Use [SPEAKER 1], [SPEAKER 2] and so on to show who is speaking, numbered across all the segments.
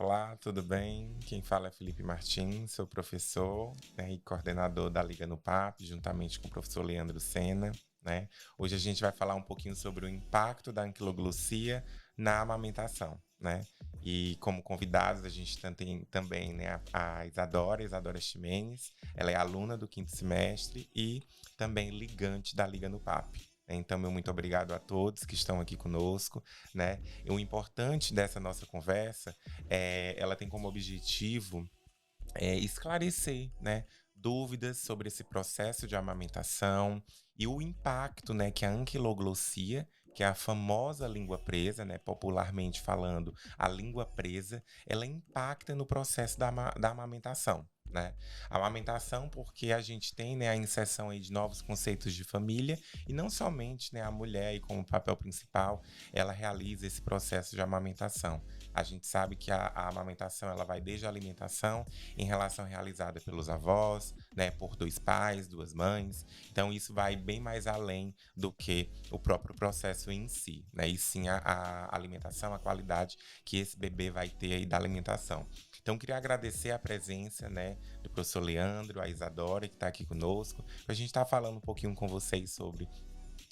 [SPEAKER 1] Olá, tudo bem? Quem fala é Felipe Martins, sou professor, né, e coordenador da Liga no PAP, juntamente com o professor Leandro Sena, né? Hoje a gente vai falar um pouquinho sobre o impacto da anquiloglossia na amamentação, né? E como convidados a gente tem também, né, a Isadora Ximenes, ela é aluna do quinto semestre e também ligante da Liga no PAP. Então, meu muito obrigado a todos que estão aqui conosco, né? E o importante dessa nossa conversa ela tem como objetivo esclarecer, né, dúvidas sobre esse processo de amamentação e o impacto, né, que a anquiloglossia, que é a famosa língua presa, né, popularmente falando, a língua presa, ela impacta no processo da amamentação. Né? A amamentação, porque a gente tem, né, a inserção aí de novos conceitos de família e não somente, né, a mulher e como papel principal, ela realiza esse processo de amamentação. A gente sabe que a amamentação ela vai desde a alimentação em relação realizada pelos avós, né, por dois pais, duas mães. Então isso vai bem mais além do que o próprio processo em si, né? E sim a alimentação, a qualidade que esse bebê vai ter aí da alimentação. Então queria agradecer a presença, né, do professor Leandro, a Isadora que está aqui conosco, para a gente estar falando um pouquinho com vocês sobre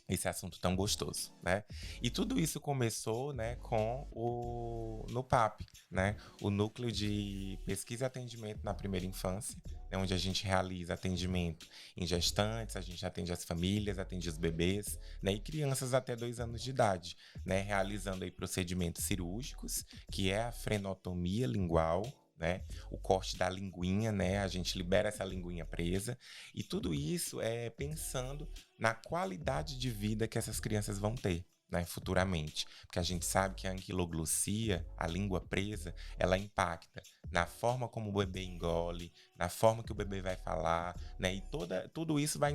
[SPEAKER 1] esse assunto tão gostoso, né? E tudo isso começou, né, com o NUPAP, né? O Núcleo de Pesquisa e Atendimento na Primeira Infância, né, onde a gente realiza atendimento em gestantes, a gente atende as famílias, atende os bebês, né, e crianças até 2 anos de idade, né, realizando aí procedimentos cirúrgicos, que é a frenotomia lingual, né, o corte da linguinha, né, a gente libera essa linguinha presa, e tudo isso é pensando na qualidade de vida que essas crianças vão ter, né, futuramente. Porque a gente sabe que a anquiloglossia, a língua presa, ela impacta na forma como o bebê engole, na forma que o bebê vai falar, né? E tudo isso vai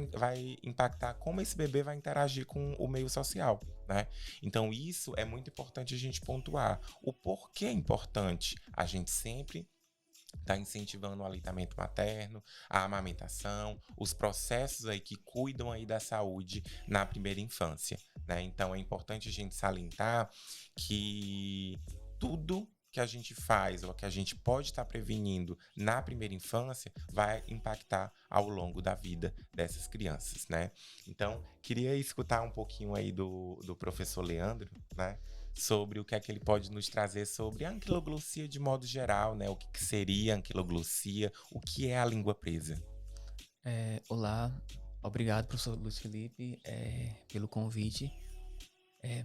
[SPEAKER 1] impactar como esse bebê vai interagir com o meio social, né? Então isso é muito importante a gente pontuar. O porquê é importante a gente sempre está incentivando o aleitamento materno, a amamentação, os processos aí que cuidam aí da saúde na primeira infância, né? Então é importante a gente salientar que tudo que a gente faz ou que a gente pode estar prevenindo na primeira infância vai impactar ao longo da vida dessas crianças, né? Então, queria escutar um pouquinho aí do professor Leandro, né? Sobre o que é que ele pode nos trazer sobre a anquiloglossia de modo geral, né? O que seria a anquiloglossia, o que é a língua presa.
[SPEAKER 2] Olá, obrigado, professor Luiz Felipe, pelo convite.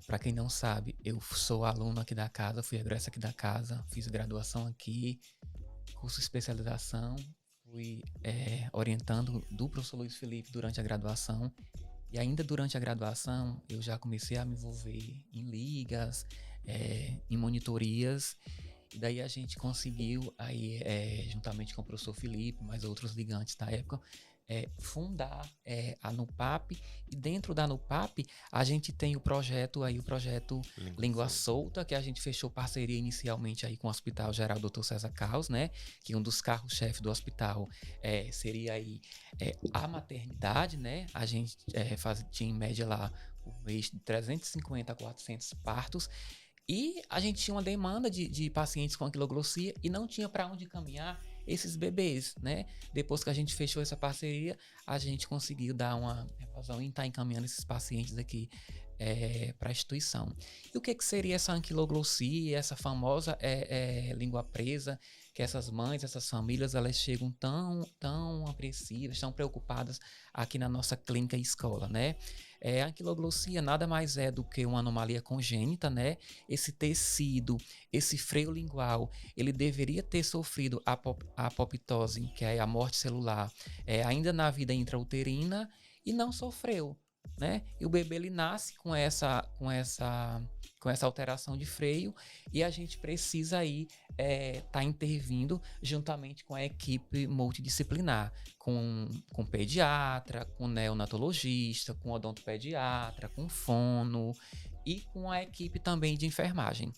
[SPEAKER 2] Para quem não sabe, eu sou aluno aqui da casa, fui egresso aqui da casa, fiz graduação aqui, curso de especialização, fui orientando do professor Luiz Felipe durante a graduação. E ainda durante a graduação, eu já comecei a me envolver em ligas, em monitorias. E daí a gente conseguiu, aí, juntamente com o professor Felipe, mais outros ligantes da época, fundar a NUPAP. E dentro da NUPAP, a gente tem o projeto
[SPEAKER 1] Língua
[SPEAKER 2] Língua
[SPEAKER 1] solta.
[SPEAKER 2] Solta, que a gente fechou parceria inicialmente aí com o Hospital Geral Dr. César Carlos, né? Que um dos carros-chefe do hospital seria aí a maternidade, né? A gente tinha em média lá por mês de 350 a 400 partos. E a gente tinha uma demanda de pacientes com anquiloglossia e não tinha para onde caminhar esses bebês, né? Depois que a gente fechou essa parceria, a gente conseguiu dar uma evasão e estar encaminhando esses pacientes aqui para a instituição. E o que seria essa anquiloglossia, essa famosa língua presa, que essas mães, essas famílias, elas chegam tão apreensivas, tão preocupadas aqui na nossa clínica e escola, né? A anquiloglossia nada mais é do que uma anomalia congênita, né? Esse tecido, esse freio lingual, ele deveria ter sofrido a apoptose, que é a morte celular, ainda na vida intrauterina e não sofreu, né? E o bebê ele nasce com essa alteração de freio e a gente precisa aí tá intervindo juntamente com a equipe multidisciplinar, com pediatra, com neonatologista, com odontopediatra, com fono e com a equipe também de enfermagem.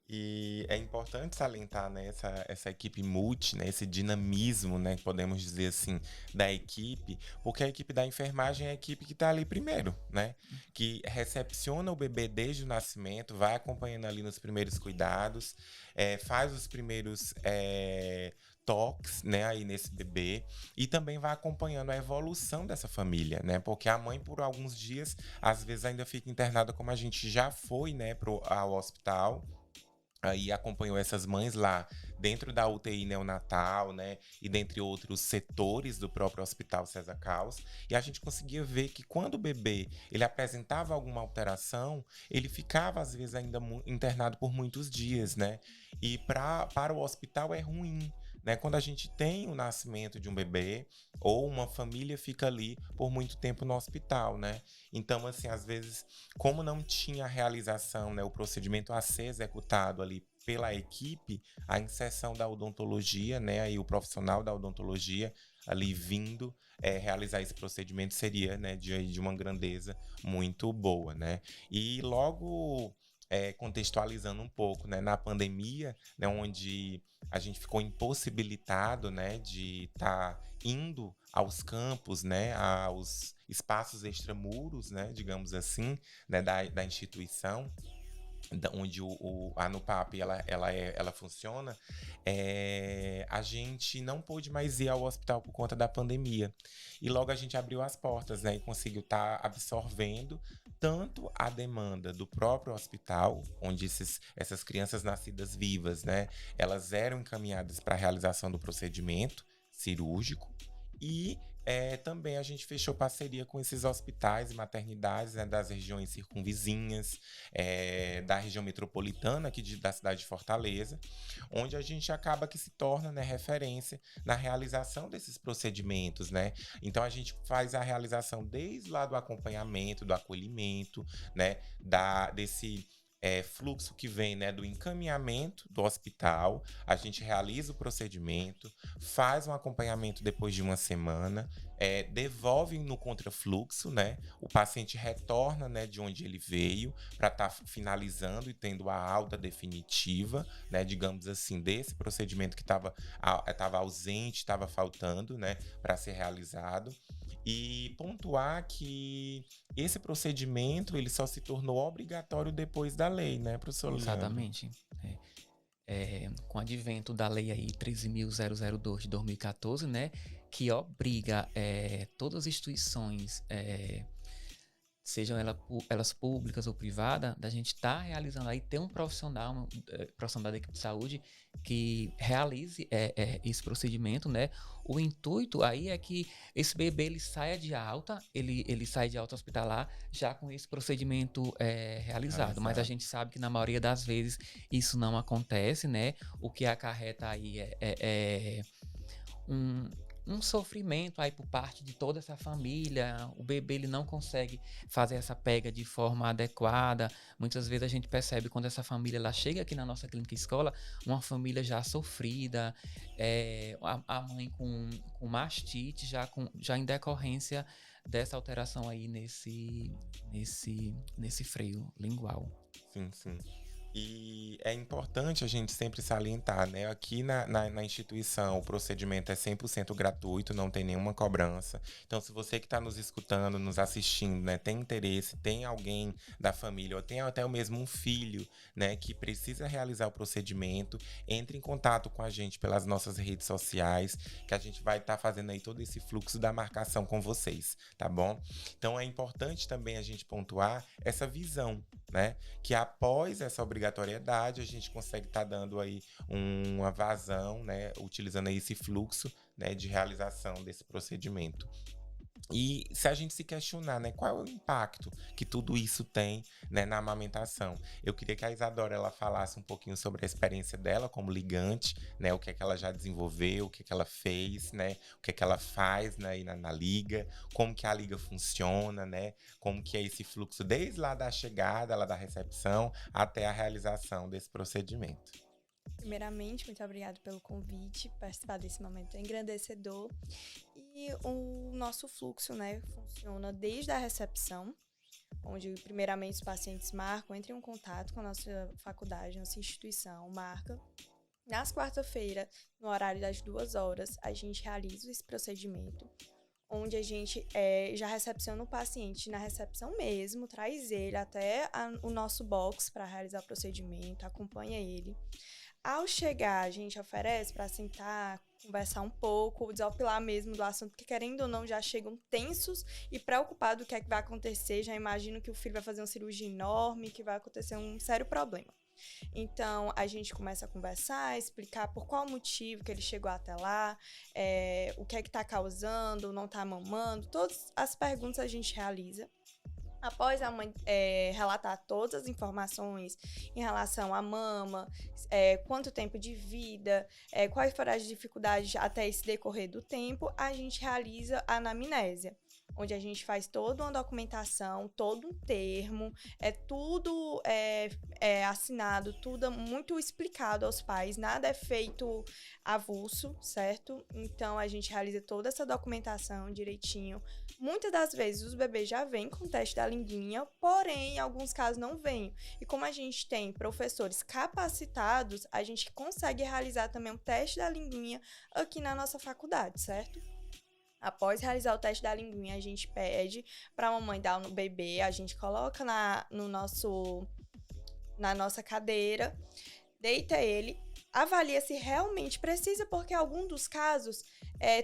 [SPEAKER 1] E é importante salientar, né, essa equipe multi, né, esse dinamismo, né, que podemos dizer assim, da equipe, porque a equipe da enfermagem é a equipe que está ali primeiro, né, que recepciona o bebê desde o nascimento, vai acompanhando ali nos primeiros cuidados, faz os primeiros toques, né, aí nesse bebê, e também vai acompanhando a evolução dessa família, né, porque a mãe por alguns dias, às vezes ainda fica internada, como a gente já foi, né, ao hospital, aí acompanhou essas mães lá dentro da UTI neonatal, né, e dentre outros setores do próprio Hospital César Caos, e a gente conseguia ver que quando o bebê ele apresentava alguma alteração, ele ficava às vezes ainda internado por muitos dias, né, e para o hospital é ruim. Né, quando a gente tem o nascimento de um bebê ou uma família fica ali por muito tempo no hospital, né? Então, assim, às vezes, como não tinha a realização, né, o procedimento a ser executado ali pela equipe, a inserção da odontologia, né, aí o profissional da odontologia ali vindo realizar esse procedimento seria, né, de uma grandeza muito boa, né? E logo contextualizando um pouco, né, na pandemia, né, onde a gente ficou impossibilitado, né, de estar indo aos campos, né, aos espaços extramuros, né, digamos assim, né, da instituição, onde a NUPAP ela funciona, a gente não pôde mais ir ao hospital por conta da pandemia. E logo a gente abriu as portas, né, e conseguiu estar absorvendo tanto a demanda do próprio hospital, onde essas crianças nascidas vivas, né, elas eram encaminhadas para a realização do procedimento cirúrgico, e também a gente fechou parceria com esses hospitais e maternidades, né, das regiões circunvizinhas, da região metropolitana aqui da cidade de Fortaleza, onde a gente acaba que se torna, né, referência na realização desses procedimentos, né? Então a gente faz a realização desde lá do acompanhamento, do acolhimento, né, desse fluxo que vem, né, do encaminhamento do hospital, a gente realiza o procedimento, faz um acompanhamento depois de uma semana, devolve no contrafluxo, né? O paciente retorna, né, de onde ele veio para estar finalizando e tendo a alta definitiva, né, digamos assim, desse procedimento que estava ausente, estava faltando, né, para ser realizado. E pontuar que esse procedimento ele só se tornou obrigatório depois da lei, né, professor Leandro?
[SPEAKER 2] Exatamente. Com o advento da lei aí 13.002 de 2014, né, que obriga todas as instituições, sejam elas públicas ou privadas, da gente estar realizando aí, ter um profissional da equipe de saúde que realize esse procedimento, né? O intuito aí é que esse bebê ele saia de alta, ele sai de alta hospitalar já com esse procedimento realizado. Mas a
[SPEAKER 1] Realizado.
[SPEAKER 2] gente sabe que na maioria das vezes isso não acontece, né? O que acarreta aí um, um sofrimento aí por parte de toda essa família. O bebê ele não consegue fazer essa pega de forma adequada. Muitas vezes a gente percebe quando essa família ela chega aqui na nossa clínica escola, uma família já sofrida, a mãe com mastite, já em decorrência dessa alteração aí nesse freio lingual.
[SPEAKER 1] Sim, sim. E é importante a gente sempre salientar, né? Aqui na instituição, o procedimento é 100% gratuito, não tem nenhuma cobrança. Então, se você que está nos escutando, nos assistindo, né, tem interesse, tem alguém da família, ou tem até mesmo um filho, né, que precisa realizar o procedimento, entre em contato com a gente pelas nossas redes sociais, que a gente vai estar fazendo aí todo esse fluxo da marcação com vocês, tá bom? Então, é importante também a gente pontuar essa visão, né? Que após essa obrigatoriedade a gente consegue estar dando aí uma vazão, né, utilizando aí esse fluxo, né, de realização desse procedimento. E se a gente se questionar, né, qual é o impacto que tudo isso tem, né, na amamentação? Eu queria que a Isadora ela falasse um pouquinho sobre a experiência dela como ligante, né, o que é que ela já desenvolveu, o que é que ela fez, né, o que é que ela faz, né, na liga, como que a liga funciona, né, como que é esse fluxo desde lá da chegada, lá da recepção, até a realização desse procedimento.
[SPEAKER 3] Primeiramente, muito obrigado pelo convite, participar desse momento engrandecedor. E o nosso fluxo, né, funciona desde a recepção, onde primeiramente os pacientes marcam, entram em contato com a nossa faculdade, nossa instituição, marca. Nas quarta-feiras, no horário das 2 horas, a gente realiza esse procedimento, onde a gente já recepciona o paciente na recepção mesmo, traz ele até o nosso box para realizar o procedimento, acompanha ele. Ao chegar, a gente oferece para sentar, conversar um pouco, desopilar mesmo do assunto, porque querendo ou não, já chegam tensos e preocupados do que é que vai acontecer, já imaginam que o filho vai fazer uma cirurgia enorme, que vai acontecer um sério problema. Então, a gente começa a conversar, explicar por qual motivo que ele chegou até lá, o que é que está causando, não está mamando, todas as perguntas a gente realiza. Após a mãe relatar todas as informações em relação à mama, quanto tempo de vida, quais foram as dificuldades até esse decorrer do tempo, a gente realiza a anamnésia, onde a gente faz toda uma documentação, todo um termo, tudo assinado, tudo muito explicado aos pais, nada é feito avulso, certo? Então, a gente realiza toda essa documentação direitinho. Muitas das vezes os bebês já vêm com o teste da linguinha, porém, em alguns casos não vêm. E como a gente tem professores capacitados, a gente consegue realizar também o teste da linguinha aqui na nossa faculdade, certo? Após realizar o teste da linguinha, a gente pede para a mamãe dar no bebê, a gente coloca na nossa cadeira, deita ele, avalia se realmente precisa, porque em alguns dos casos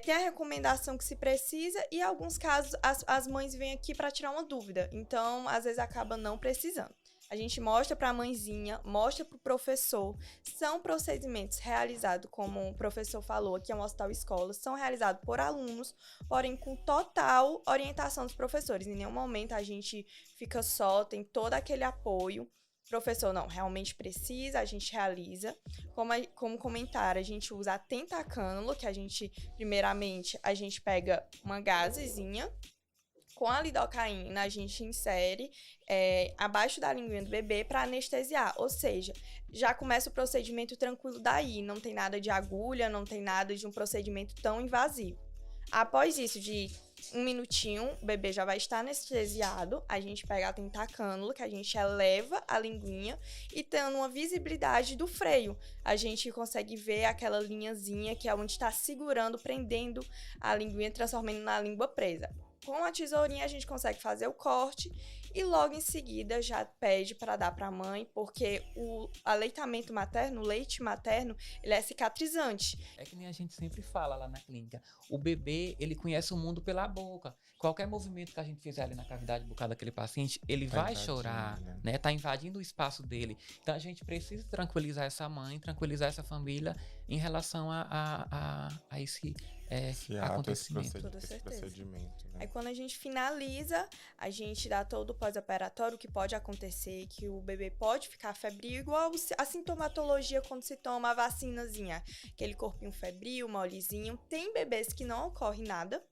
[SPEAKER 3] tem a recomendação que se precisa e em alguns casos as mães vêm aqui para tirar uma dúvida. Então, às vezes acaba não precisando. A gente mostra para a mãezinha, mostra para o professor. São procedimentos realizados, como o professor falou, aqui é um hospital escola, são realizados por alunos, porém com total orientação dos professores. Em nenhum momento a gente fica só, tem todo aquele apoio. Professor, não, realmente precisa, a gente realiza. Como comentaram, a gente usa a tentacânula, que primeiramente, a gente pega uma gazezinha, com a lidocaína, a gente insere abaixo da linguinha do bebê para anestesiar. Ou seja, já começa o procedimento tranquilo daí. Não tem nada de agulha, não tem nada de um procedimento tão invasivo. Após isso, de 1 minutinho, o bebê já vai estar anestesiado. A gente pega a tentacânula, que a gente eleva a linguinha e tendo uma visibilidade do freio. A gente consegue ver aquela linhazinha que é onde está segurando, prendendo a linguinha, transformando na língua presa. Com a tesourinha a gente consegue fazer o corte e logo em seguida já pede para dar para a mãe, porque o aleitamento materno, o leite materno, ele é cicatrizante.
[SPEAKER 2] É que nem a gente sempre fala lá na clínica, o bebê, ele conhece o mundo pela boca. Qualquer movimento que a gente fizer ali na cavidade bucal daquele paciente, ele vai chorar, né? Tá invadindo o espaço dele. Então a gente precisa tranquilizar essa mãe, tranquilizar essa família em relação a esse acontecimento.
[SPEAKER 1] Esse procedimento, né?
[SPEAKER 3] Aí quando a gente finaliza, a gente dá todo o pós-operatório, o que pode acontecer, que o bebê pode ficar febril, igual a sintomatologia quando se toma a vacinazinha. Aquele corpinho febril, molezinho. Tem bebês que não ocorre nada.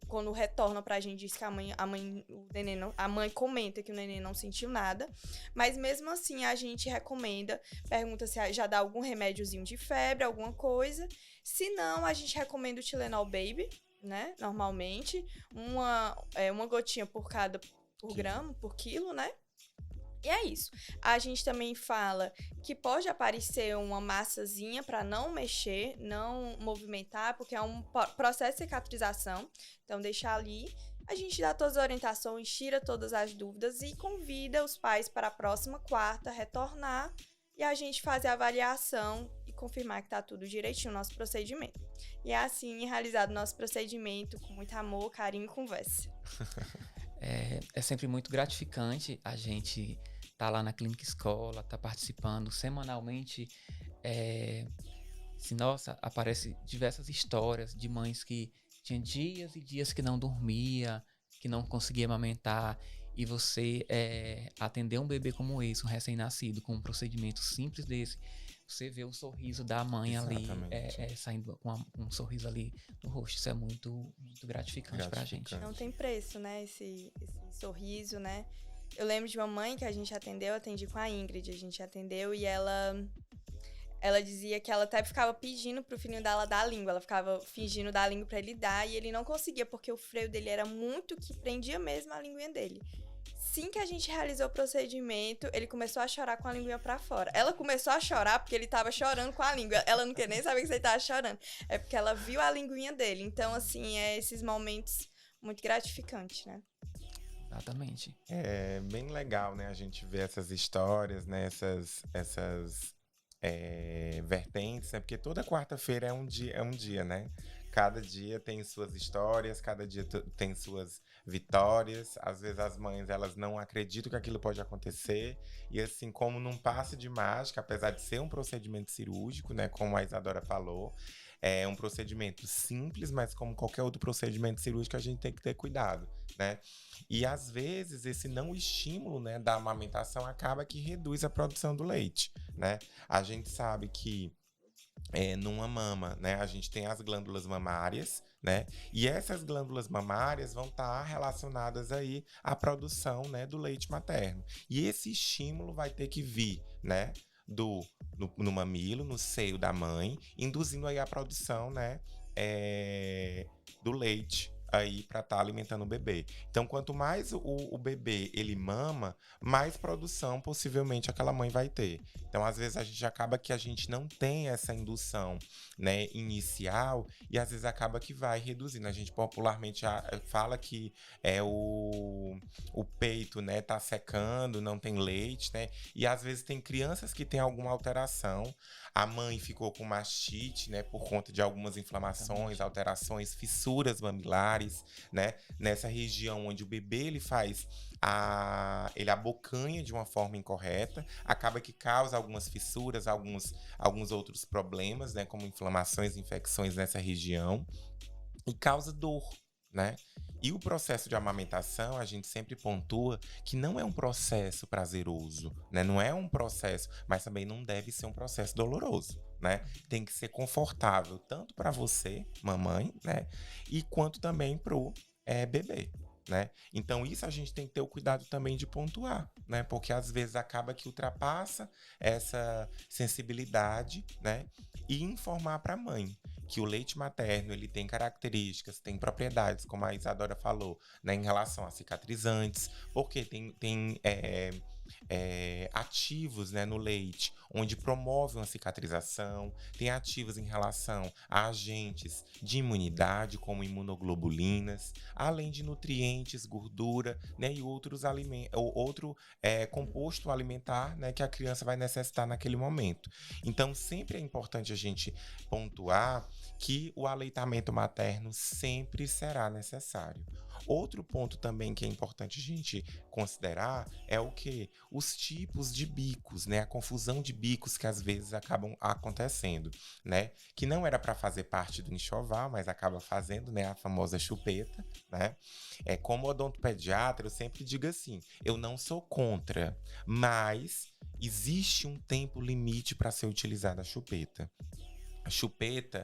[SPEAKER 3] Quando retornam pra gente, diz que a mãe comenta que o neném não sentiu nada, mas mesmo assim a gente recomenda, pergunta se já dá algum remédiozinho de febre, alguma coisa. Se não, a gente recomenda o Tylenol Baby, né, normalmente, uma gotinha por grama, por quilo, né. E é isso. A gente também fala que pode aparecer uma massazinha para não mexer, não movimentar, porque é um processo de cicatrização. Então, deixar ali. A gente dá todas as orientações, tira todas as dúvidas e convida os pais para a próxima quarta retornar e a gente fazer a avaliação e confirmar que está tudo direitinho no nosso procedimento. E é assim realizado o nosso procedimento com muito amor, carinho e conversa.
[SPEAKER 2] É sempre muito gratificante a gente tá lá na clínica escola, tá participando semanalmente. Nossa, aparecem diversas histórias de mães que tinham dias e dias que não dormia, que não conseguia amamentar, e você atender um bebê como esse, um recém-nascido, com um procedimento simples desse, você vê o sorriso da mãe ali, saindo com um sorriso ali no rosto. Isso é muito, muito gratificante pra gente.
[SPEAKER 3] Não tem preço, né, esse sorriso, né? Eu lembro de uma mãe que a gente atendi com a Ingrid, a gente atendeu e ela ela dizia que ela até ficava pedindo pro filhinho dela dar a língua. Ela ficava fingindo dar a língua pra ele dar e ele não conseguia, porque o freio dele era muito que prendia mesmo a linguinha dele. Assim que a gente realizou o procedimento, ele começou a chorar com a linguinha pra fora. Ela começou a chorar porque ele tava chorando com a língua. Ela não queria nem saber que ele tava chorando. É porque ela viu a linguinha dele. Então, assim, esses momentos muito gratificantes, né?
[SPEAKER 2] Exatamente.
[SPEAKER 1] É bem legal, né? A gente ver essas histórias, né? Essas vertentes, né? Porque toda quarta-feira é um dia, né? Cada dia tem suas histórias, cada dia tem suas vitórias. Às vezes as mães, elas não acreditam que aquilo pode acontecer. E assim, como num passe de mágica, apesar de ser um procedimento cirúrgico, né? Como a Isadora falou, é um procedimento simples, mas como qualquer outro procedimento cirúrgico, a gente tem que ter cuidado, né? E às vezes esse não estímulo, né, da amamentação acaba que reduz a produção do leite, né? A gente sabe que numa mama, né, a gente tem as glândulas mamárias, né? E essas glândulas mamárias vão estar relacionadas aí à produção, né, do leite materno. E esse estímulo vai ter que vir, né, no mamilo, no seio da mãe, induzindo aí a produção, né, do leite aí para estar alimentando o bebê. Então, quanto mais o bebê ele mama, mais produção possivelmente aquela mãe vai ter. Então, às vezes a gente acaba que a gente não tem essa indução, né, inicial e às vezes acaba que vai reduzindo. A gente popularmente fala que o peito, né, tá secando, não tem leite, né? E às vezes tem crianças que têm alguma alteração. A mãe ficou com mastite, né, por conta de algumas inflamações, alterações, fissuras mamilares, né, nessa região onde o bebê ele abocanha de uma forma incorreta, acaba que causa algumas fissuras, alguns outros problemas, né, como inflamações, infecções nessa região e causa dor, né? E o processo de amamentação, a gente sempre pontua que não é um processo prazeroso, né? Não é um processo, mas também não deve ser um processo doloroso, né? Tem que ser confortável tanto para você, mamãe, né? E quanto também pro bebê, né? Então isso a gente tem que ter o cuidado também de pontuar, né? Porque às vezes acaba que ultrapassa essa sensibilidade, né? E informar para a mãe que o leite materno ele tem características, tem propriedades, como a Isadora falou, né, em relação a cicatrizantes, porque tem ativos, né, no leite, onde promovem a cicatrização, tem ativos em relação a agentes de imunidade, como imunoglobulinas, além de nutrientes, gordura, né, e outros alimentos, outro composto alimentar, né, que a criança vai necessitar naquele momento. Então, sempre é importante a gente pontuar que o aleitamento materno sempre será necessário. Outro ponto também que é importante a gente considerar é o que? Os tipos de bicos, né? A confusão de bicos que às vezes acabam acontecendo, né? Que não era para fazer parte do enxoval, mas acaba fazendo, né? A famosa chupeta, né? Como odontopediatra, eu sempre digo assim, eu não sou contra, mas existe um tempo limite para ser utilizada a chupeta. A chupeta,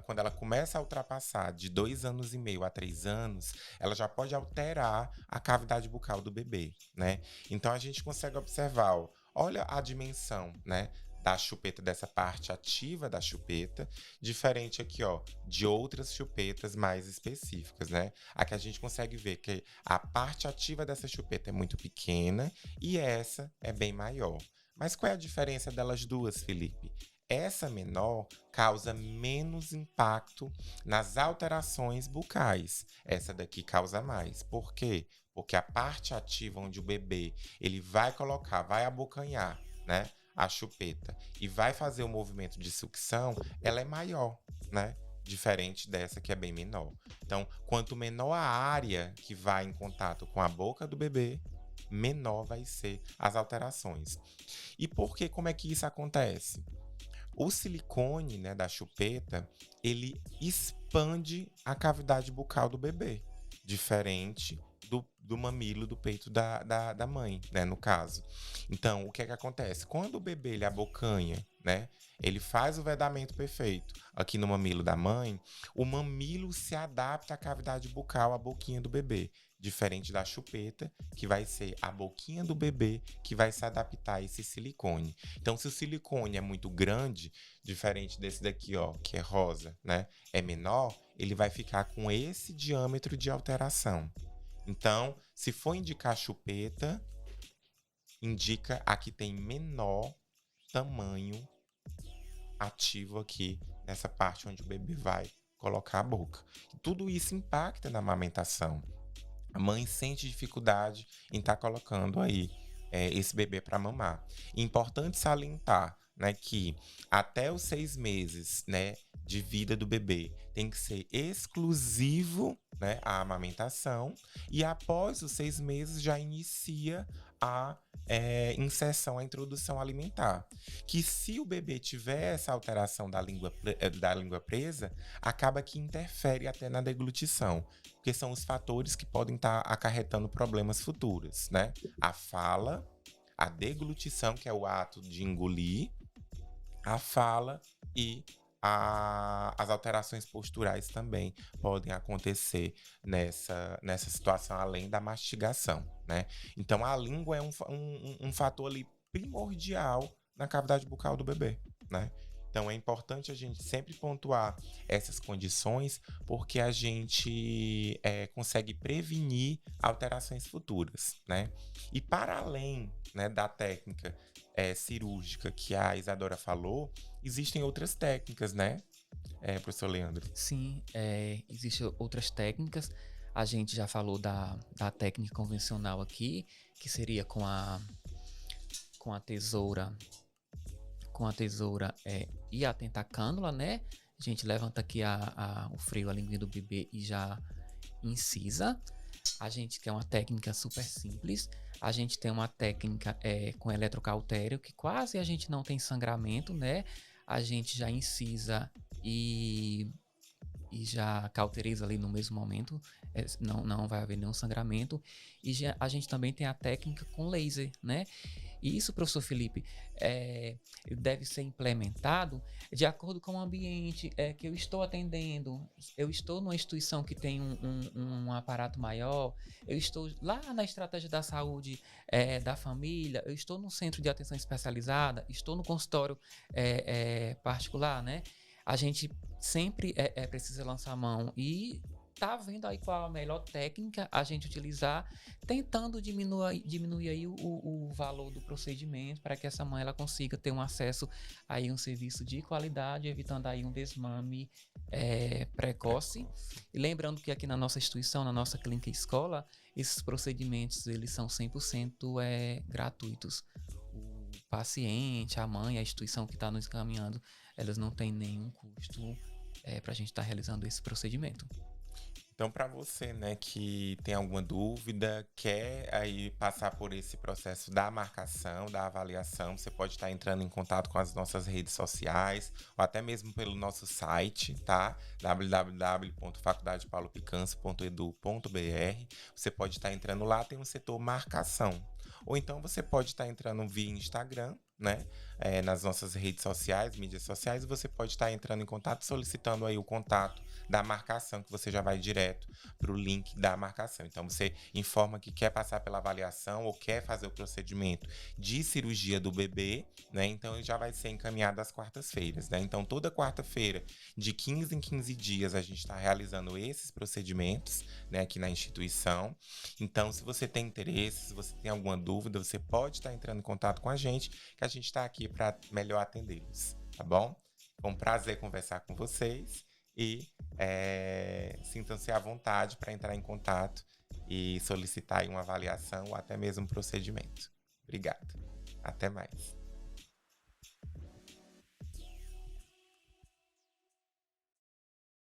[SPEAKER 1] quando ela começa a ultrapassar de 2 anos e meio a 3 anos, ela já pode alterar a cavidade bucal do bebê, né? Então a gente consegue observar, olha a dimensão, né, da chupeta, dessa parte ativa da chupeta, diferente aqui, ó, de outras chupetas mais específicas, né? Aqui a gente consegue ver que a parte ativa dessa chupeta é muito pequena e essa é bem maior. Mas qual é a diferença delas duas, Felipe? Essa menor causa menos impacto nas alterações bucais. Essa daqui causa mais. Por quê? Porque a parte ativa onde o bebê ele vai abocanhar, né, a chupeta e vai fazer o movimento de sucção, ela é maior, né? Diferente dessa que é bem menor. Então, quanto menor a área que vai em contato com a boca do bebê, menor vai ser as alterações. E por que? Como é que isso acontece? O silicone, né, da chupeta, ele expande a cavidade bucal do bebê, diferente do mamilo do peito da mãe, né, no caso. Então, o que é que acontece? Quando o bebê ele abocanha, né, ele faz o vedamento perfeito aqui no mamilo da mãe, o mamilo se adapta à cavidade bucal, à boquinha do bebê, diferente da chupeta, que vai ser a boquinha do bebê que vai se adaptar a esse silicone. Então, se o silicone é muito grande, diferente desse daqui, ó, que é rosa, né, é menor, ele vai ficar com esse diâmetro de alteração. Então, se for indicar chupeta, indica a que tem menor tamanho ativo aqui nessa parte onde o bebê vai colocar a boca. Tudo isso impacta na amamentação. A mãe sente dificuldade em estar colocando aí esse bebê para mamar. Importante salientar, né, que até os 6 meses, né, de vida do bebê tem que ser exclusivo, né, a amamentação, e após os 6 meses já inicia a inserção, a introdução alimentar. Que se o bebê tiver essa alteração da língua presa, acaba que interfere até na deglutição, porque são os fatores que podem estar acarretando problemas futuros, né? A fala, a deglutição, que é o ato de engolir, a fala e as alterações posturais também podem acontecer nessa situação, além da mastigação, né? Então, a língua é um fator ali primordial na cavidade bucal do bebê, né? Então, é importante a gente sempre pontuar essas condições, porque a gente consegue prevenir alterações futuras, né? E para além, né, da técnica cirúrgica que a Isadora falou, existem outras técnicas, né, professor Leandro?
[SPEAKER 2] Sim, existem outras técnicas. A gente já falou da técnica convencional aqui, que seria com a tesoura, e a tentacânula, né? A gente levanta aqui o freio, a linguinha do bebê e já incisa. A gente quer uma técnica super simples. A gente tem uma técnica com eletrocautério, que quase a gente não tem sangramento, né? A gente já incisa e já cauteriza ali no mesmo momento, não vai haver nenhum sangramento. E a gente também tem a técnica com laser, né? E isso, professor Felipe, deve ser implementado de acordo com o ambiente que eu estou atendendo. Eu estou numa instituição que tem um aparato maior, eu estou lá na estratégia da saúde da família, eu estou no centro de atenção especializada, estou no consultório particular, né? A gente sempre precisa lançar a mão e tá vendo aí qual a melhor técnica a gente utilizar, tentando diminuir aí o valor do procedimento, para que essa mãe ela consiga ter um acesso aí a um serviço de qualidade, evitando aí um desmame precoce. E lembrando que aqui na nossa instituição, na nossa clínica e escola, esses procedimentos eles são 100% gratuitos. O paciente, a mãe, a instituição que está nos encaminhando, elas não têm nenhum custo para a gente estar realizando esse procedimento.
[SPEAKER 1] Então, para você, né, que tem alguma dúvida, quer aí passar por esse processo da marcação, da avaliação, você pode estar entrando em contato com as nossas redes sociais, ou até mesmo pelo nosso site, tá? www.faculdadepaulopicâncio.edu.br. Você pode estar entrando lá, tem um setor marcação. Ou então você pode estar entrando via Instagram, né? Nas nossas redes sociais, mídias sociais, e você pode estar entrando em contato, solicitando aí o contato da marcação, que você já vai direto para o link da marcação. Então, você informa que quer passar pela avaliação ou quer fazer o procedimento de cirurgia do bebê, né? Então, ele já vai ser encaminhado às quartas-feiras, né? Então, toda quarta-feira, de 15 em 15 dias, a gente está realizando esses procedimentos, né, aqui na instituição. Então, se você tem interesse, se você tem alguma dúvida, você pode estar entrando em contato com a gente, que a gente está aqui para melhor atendê-los, tá bom? Foi um prazer conversar com vocês. E sintam-se à vontade para entrar em contato e solicitar aí uma avaliação ou até mesmo um procedimento. Obrigado. Até mais.